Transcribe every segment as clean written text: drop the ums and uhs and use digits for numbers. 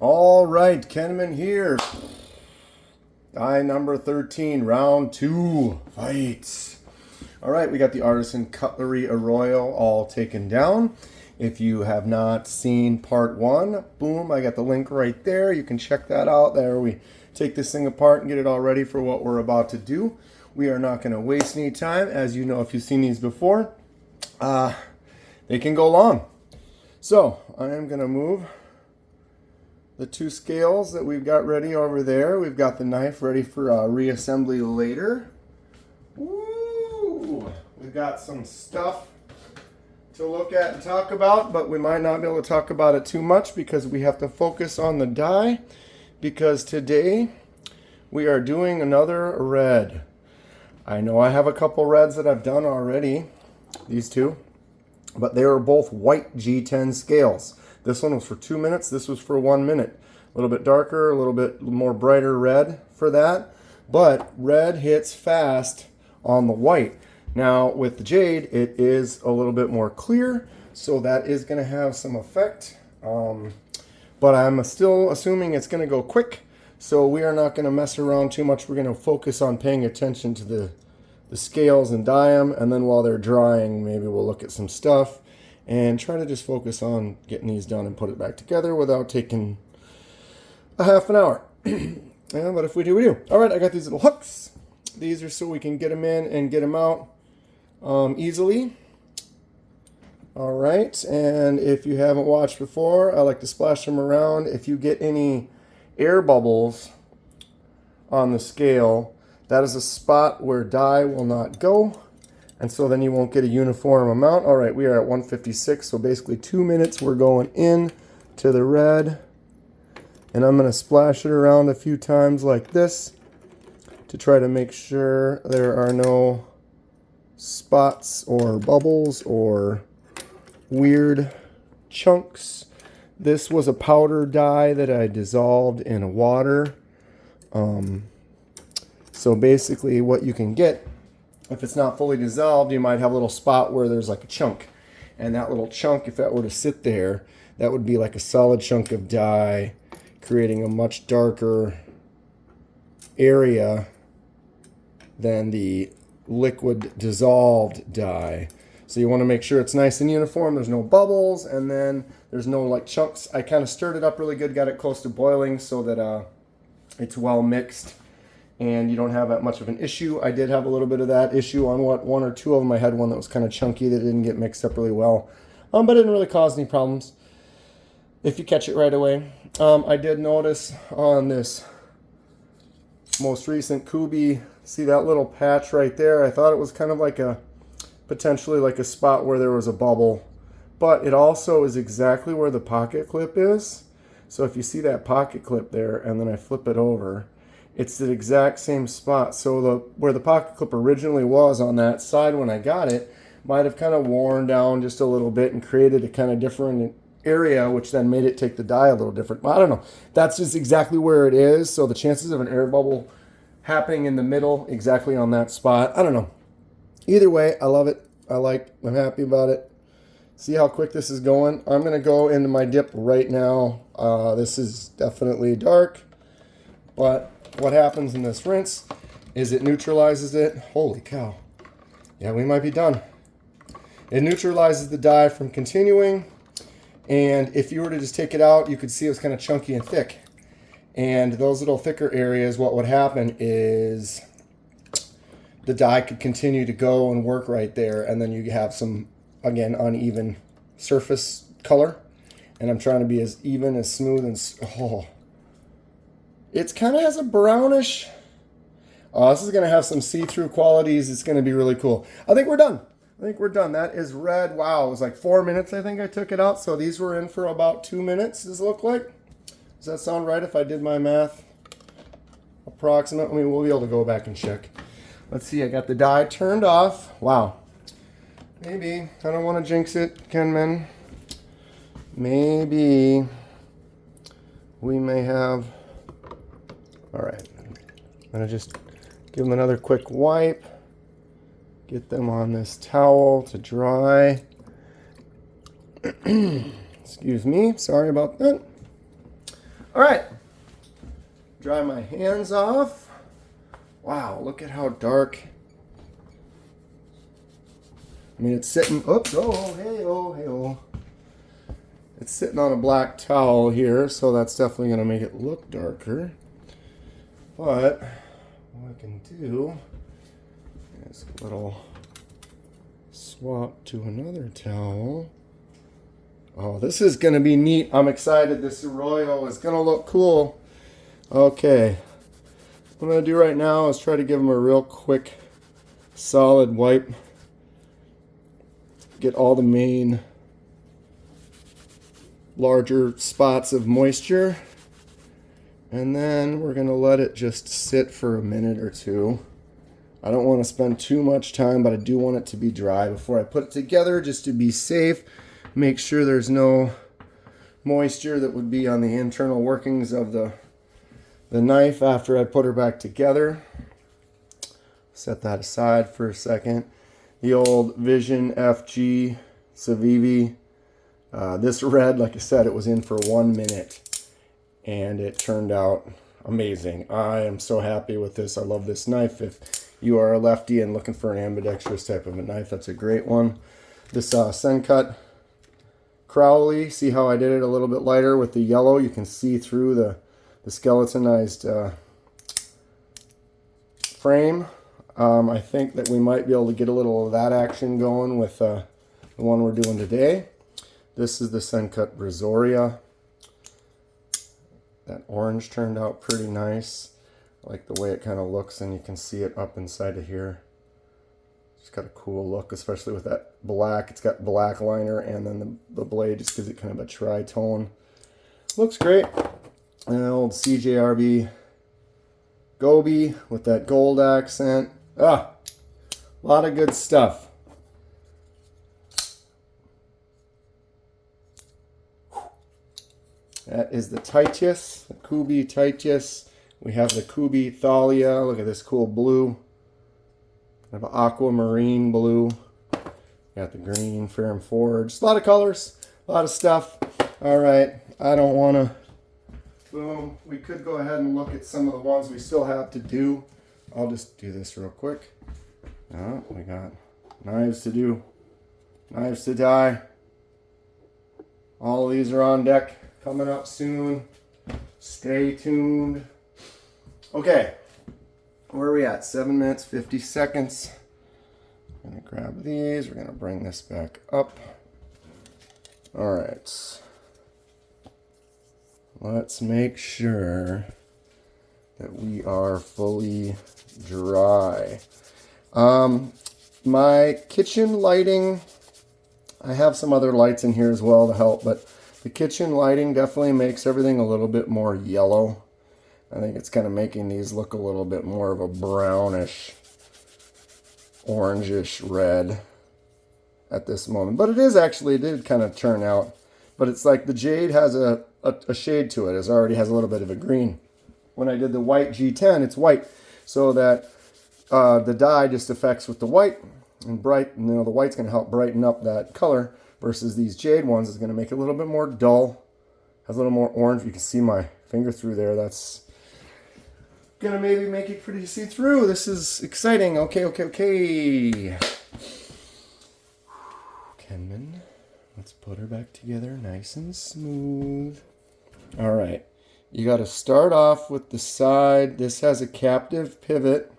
All right, Kenman here. Die number 13, round 2, fights. All right, we got the Artisan Cutlery Arroyo all taken down. If you have not seen part 1, boom, I got the link right there. You can check that out. There we take this thing apart and get it all ready for what we're about to do. We are not going to waste any time. As you know, if you've seen these before, they can go long. So I am going to move the 2 scales that we've got ready over there. We've got the knife ready for reassembly later. Woo! We've got some stuff to look at and talk about, but we might not be able to talk about it too much because we have to focus on the die, because today we are doing another red. I know I have a couple reds that I've done already, these two, but they are both white G10 scales. This one was for 2 minutes. This was for 1 minute. A little bit darker, a little bit more brighter red for that. But red hits fast on the white. Now with the jade, it is a little bit more clear, so that is going to have some effect. But I'm still assuming it's going to go quick, so we are not going to mess around too much. We're going to focus on paying attention to the scales and dye them, and then while they're drying, maybe we'll look at some stuff and try to just focus on getting these done and put it back together without taking a half an hour. Yeah, but if we do, we do. All right, I got these little hooks. These are so we can get them in and get them out easily. All right, and if you haven't watched before, I like to splash them around. If you get any air bubbles on the scale, that is a spot where dye will not go. And so then you won't get a uniform amount. All right, we are at 156, so basically 2 minutes we're going in to the red. And I'm going to splash it around a few times like this to try to make sure there are no spots or bubbles or weird chunks. This was a powder dye that I dissolved in water. So basically what you can get, if it's not fully dissolved, you might have a little spot where there's like a chunk. And that little chunk, if that were to sit there, that would be like a solid chunk of dye, creating a much darker area than the liquid dissolved dye. So you want to make sure it's nice and uniform, there's no bubbles, and then there's no like chunks. I kind of stirred it up really good, got it close to boiling so that it's well mixed and you don't have that much of an issue. I did have a little bit of that issue on one or two of them. I had one that was kind of chunky that didn't get mixed up really well, but it didn't really cause any problems if you catch it right away. I did notice on this most recent Kubi, see that little patch right there? I thought it was kind of like potentially like a spot where there was a bubble, but it also is exactly where the pocket clip is. So if you see that pocket clip there and then I flip it over, it's the exact same spot. So where the pocket clip originally was on that side when I got it might have kind of worn down just a little bit and created a kind of different area, which then made it take the dye a little different. I don't know. That's just exactly where it is. So the chances of an air bubble happening in the middle exactly on that spot, I don't know. Either way, I love it. I'm happy about it. See how quick this is going? I'm going to go into my dip right now. This is definitely dark, but what happens in this rinse is it neutralizes it. Holy cow. Yeah, we might be done. It neutralizes the dye from continuing, and if you were to just take it out, you could see it was kind of chunky and thick. And those little thicker areas, what would happen is the dye could continue to go and work right there, and then you have some, again, uneven surface color. And I'm trying to be as even, as smooth, and it's kind of has a brownish. Oh, this is going to have some see-through qualities. It's going to be really cool. I think we're done. That is red. Wow, it was like 4 minutes I think I took it out. So these were in for about 2 minutes, does it look like? Does that sound right if I did my math? Approximately. We'll be able to go back and check. Let's see, I got the dye turned off. Wow. Maybe. I don't want to jinx it, Kenman. Maybe we may have... All right. I'm going to just give them another quick wipe. Get them on this towel to dry. Excuse me. Sorry about that. All right, dry my hands off. Wow, look at how dark. I mean, it's sitting, oops, oh, hey, oh, hey, oh. It's sitting on a black towel here, so that's definitely going to make it look darker. But what I can do is a little swap to another towel. Oh, this is going to be neat. I'm excited. This Arroyo is going to look cool. Okay. What I'm going to do right now is try to give them a real quick, solid wipe. Get all the main larger spots of moisture. And then we're going to let it just sit for a minute or two. I don't want to spend too much time, but I do want it to be dry before I put it together, just to be safe. Make sure there's no moisture that would be on the internal workings of the knife after I put her back together. Set that aside for a second. The old Vision FG Civivi. This red, like I said, it was in for 1 minute and it turned out amazing. I am so happy with this. I love this knife. If you are a lefty and looking for an ambidextrous type of a knife, that's a great one. This Sencut Crowley, see how I did it a little bit lighter with the yellow? You can see through the skeletonized frame. I think that we might be able to get a little of that action going with the one we're doing today. This is the Sencut Brazoria. That orange turned out pretty nice. I like the way it kind of looks, and you can see it up inside of here. It's got a cool look, especially with that black. It's got black liner, and then the blade just gives it kind of a tri-tone. Looks great. An old CJRB Gobi with that gold accent. A lot of good stuff. That is the Titus, the Kubi Titus. We have the Kubi Thalia. Look at this cool blue. We have an aquamarine blue. Got the green, fair and forged. A lot of colors, a lot of stuff. All right, I don't want to. Boom. We could go ahead and look at some of the ones we still have to do. I'll just do this real quick. Oh, we got knives to do, knives to dye. All these are on deck. Coming up soon. Stay tuned. Okay. Where are we at? 7 minutes, 50 seconds. I'm going to grab these. We're going to bring this back up. All right. Let's make sure that we are fully dry. My kitchen lighting, I have some other lights in here as well to help, but the kitchen lighting definitely makes everything a little bit more yellow. I think it's kind of making these look a little bit more of a brownish, orangish red at this moment. But it is actually, it did kind of turn out. But it's like the jade has a shade to it. It already has a little bit of a green. When I did the white G10, it's white. So that the dye just affects with the white and bright. You know, the white's going to help brighten up that color. Versus these jade ones is going to make it a little bit more dull. Has a little more orange. You can see my finger through there. That's going to maybe make it pretty see-through. This is exciting. Okay. Kenman. Let's put her back together nice and smooth. All right. You got to start off with the side. This has a captive pivot.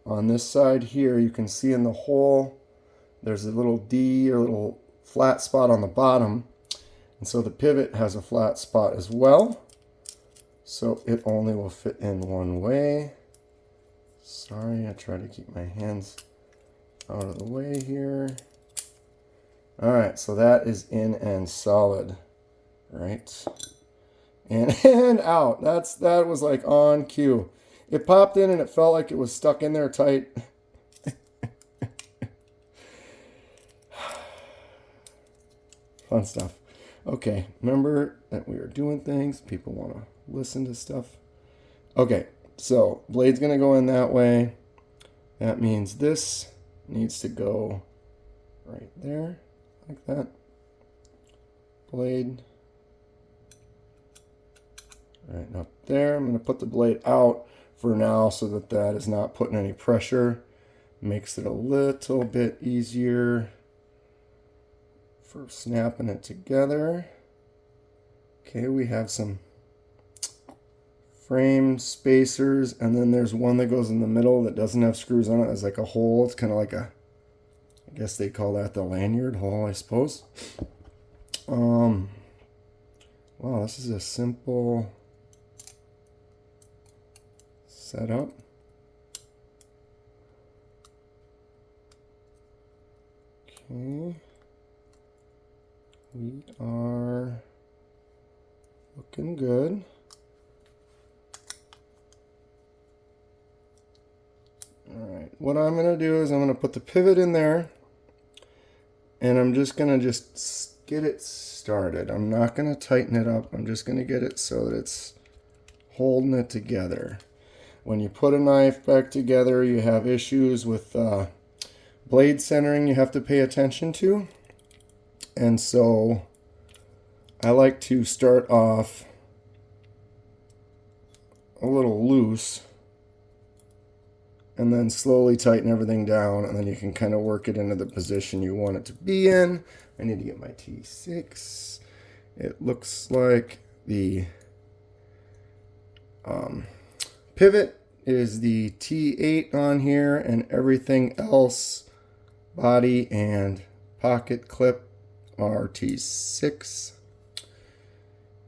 On this side here, you can see in the hole, there's a little D or a little flat spot on the bottom. And so the pivot has a flat spot as well. So it only will fit in one way. Sorry, I try to keep my hands out of the way here. All right, so that is in and solid, right? And out. That was like on cue. It popped in and it felt like it was stuck in there tight. Fun stuff. Okay, remember that we are doing things. People want to listen to stuff. Okay, so blade's going to go in that way. That means this needs to go right there, like that. Blade right up there. I'm going to put the blade out for now so that that is not putting any pressure. Makes it a little bit easier for snapping it together. Okay, we have some frame spacers, and then there's one that goes in the middle that doesn't have screws on it. It's like a hole. It's kind of like a, I guess they call that the lanyard hole, I suppose. Wow, this is a simple setup. Okay. We are looking good. Alright, what I'm going to do is I'm going to put the pivot in there, and I'm just going to get it started. I'm not going to tighten it up. I'm just going to get it so that it's holding it together. When you put a knife back together, you have issues with blade centering you have to pay attention to. And so I like to start off a little loose and then slowly tighten everything down, and then you can kind of work it into the position you want it to be in. I need to get my T6. It looks like the pivot is the T8 on here, and everything else, body and pocket clip, are T6,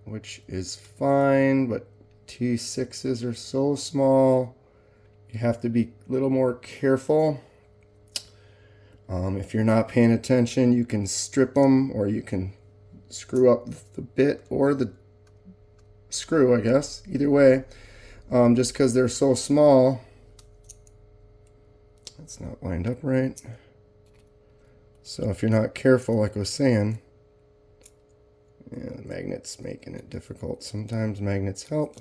which is fine, but T6s are so small. You have to be a little more careful. If you're not paying attention, you can strip them, or you can screw up the bit or the screw, I guess. Either way, just because they're so small. That's not lined up right. So if you're not careful, like I was saying, yeah, the magnet's making it difficult. Sometimes magnets help.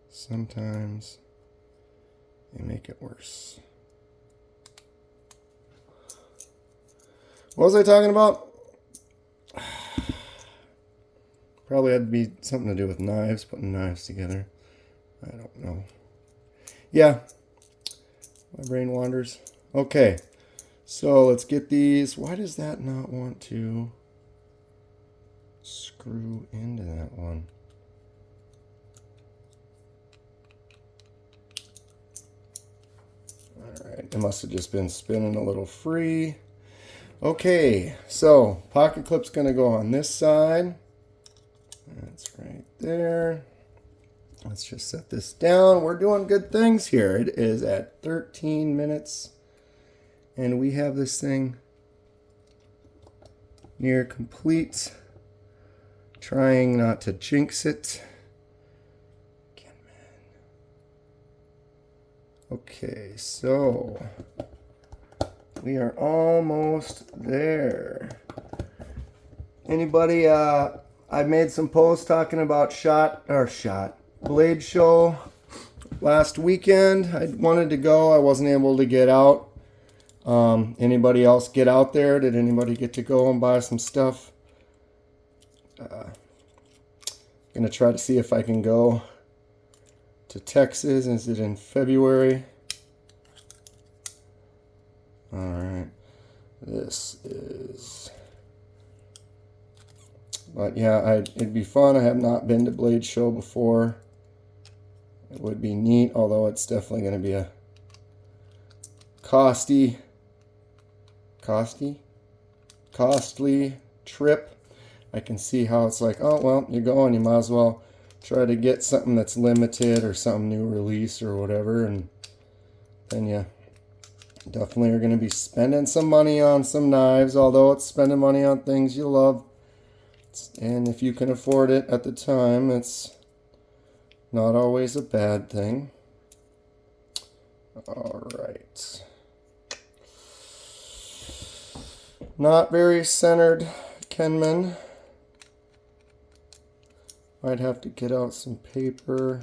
Sometimes they make it worse. What was I talking about? Probably had to be something to do with knives, putting knives together. I don't know. Yeah, my brain wanders. Okay, so let's get these. Why does that not want to screw into that one? Alright, it must have just been spinning a little free. Okay, so pocket clip's going to go on this side. That's right there. Let's just set this down. We're doing good things here. It is at 13 minutes, and we have this thing near complete. Trying not to jinx it. Okay, so we are almost there. Anybody, I made some posts talking about blade show last weekend. I wanted to go. I wasn't able to get out. Anybody else get out there? Did anybody get to go and buy some stuff? Gonna try to see if I can go to Texas. Is it in February? All right. This is... But yeah, it'd be fun. I have not been to Blade Show before. It would be neat, although it's definitely going to be a costly trip. I can see how it's like, oh, well, you're going, you might as well try to get something that's limited or some new release or whatever, and then you definitely are going to be spending some money on some knives, although it's spending money on things you love. And if you can afford it at the time, it's not always a bad thing. All right. Not very centered, Kenman. Might have to get out some paper.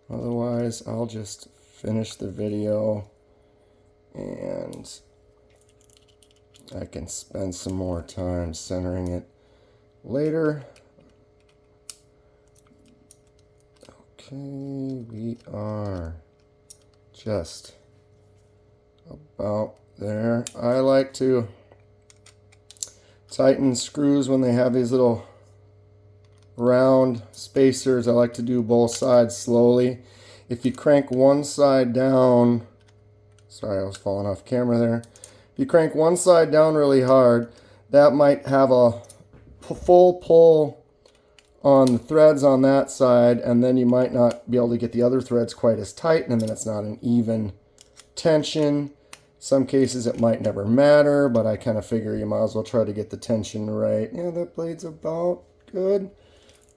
Otherwise, I'll just finish the video and I can spend some more time centering it later. Okay, we are just about there. I like to tighten screws when they have these little round spacers. I like to do both sides slowly. If you crank one side down, sorry, I was falling off camera there. If you crank one side down really hard, that might have a full pull on the threads on that side, and then you might not be able to get the other threads quite as tight, and then it's not an even tension. Some cases it might never matter, but I kind of figure you might as well try to get the tension right. Yeah, that blade's about good.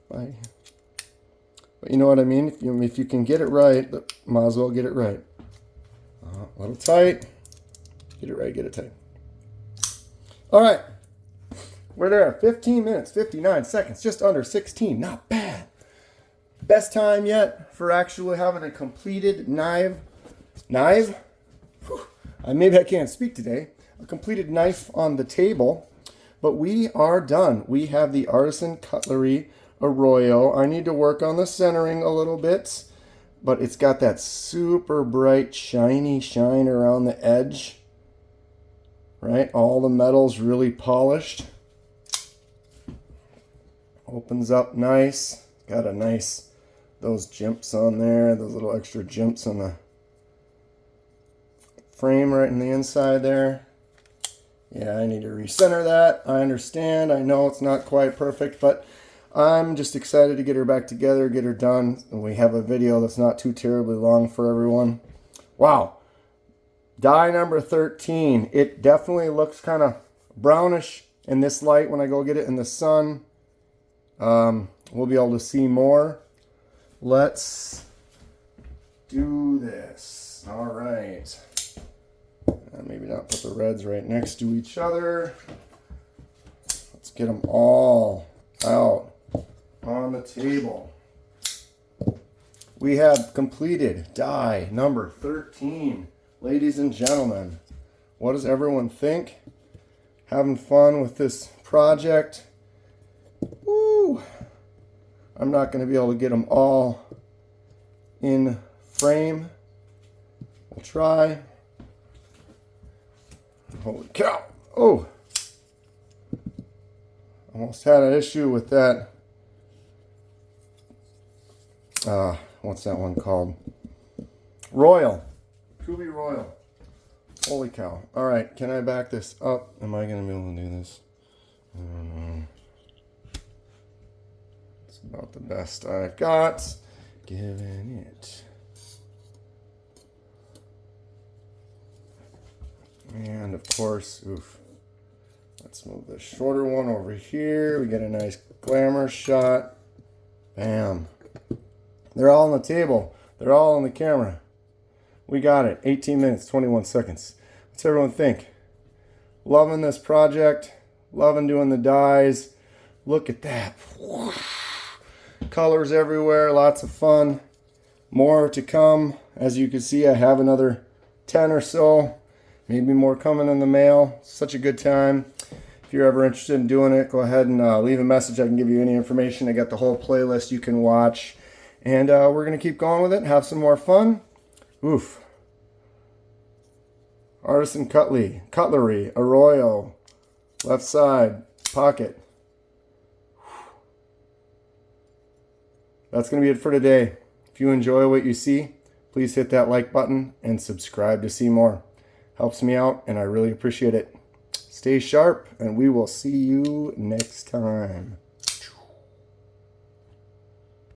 But you know what I mean? If you can get it right, might as well get it right. A little tight. Get it right, get it tight. All right. We're there. 15 minutes, 59 seconds, just under 16. Not bad. Best time yet for actually having a completed knife. Maybe I can't speak today. A completed knife on the table. But we are done. We have the Artisan Cutlery Arroyo. I need to work on the centering a little bit, but it's got that super bright, shiny shine around the edge. Right? All the metal's really polished. Opens up nice. Got a nice, those jimps on there, those little extra jimps on the frame right in the inside there. Yeah, I need to recenter that. I understand. I know it's not quite perfect, but I'm just excited to get her back together, get her done. And we have a video that's not too terribly long for everyone. Wow. Die number 13. It definitely looks kind of brownish in this light when I go get it in the sun. We'll be able to see more. Let's do this. All right. Maybe not put the reds right next to each other. Let's get them all out on the table. We have completed die number 13. Ladies and gentlemen, what does everyone think? Having fun with this project? Woo! I'm not going to be able to get them all in frame. We'll try. Holy cow. Oh. Almost had an issue with that. What's that one called? Royal. Cutlery Royal. Holy cow. All right. Can I back this up? Am I going to be able to do this? I don't know. It's about the best I've got. Giving it. And of course, oof. Let's move the shorter one over here. We get a nice glamour shot. Bam. They're all on the table. They're all on the camera. We got it. 18 minutes, 21 seconds. What's everyone think? Loving this project. Loving doing the dies. Look at that. Colors everywhere. Lots of fun. More to come. As you can see, I have another 10 or so. Maybe more coming in the mail. Such a good time. If you're ever interested in doing it, go ahead and leave a message. I can give you any information. I got the whole playlist you can watch. And we're going to keep going with it. Have some more fun. Oof. Artisan Cutlery Arroyo. Left side. Pocket. That's going to be it for today. If you enjoy what you see, please hit that like button and subscribe to see more. Helps me out, and I really appreciate it. Stay sharp, and we will see you next time.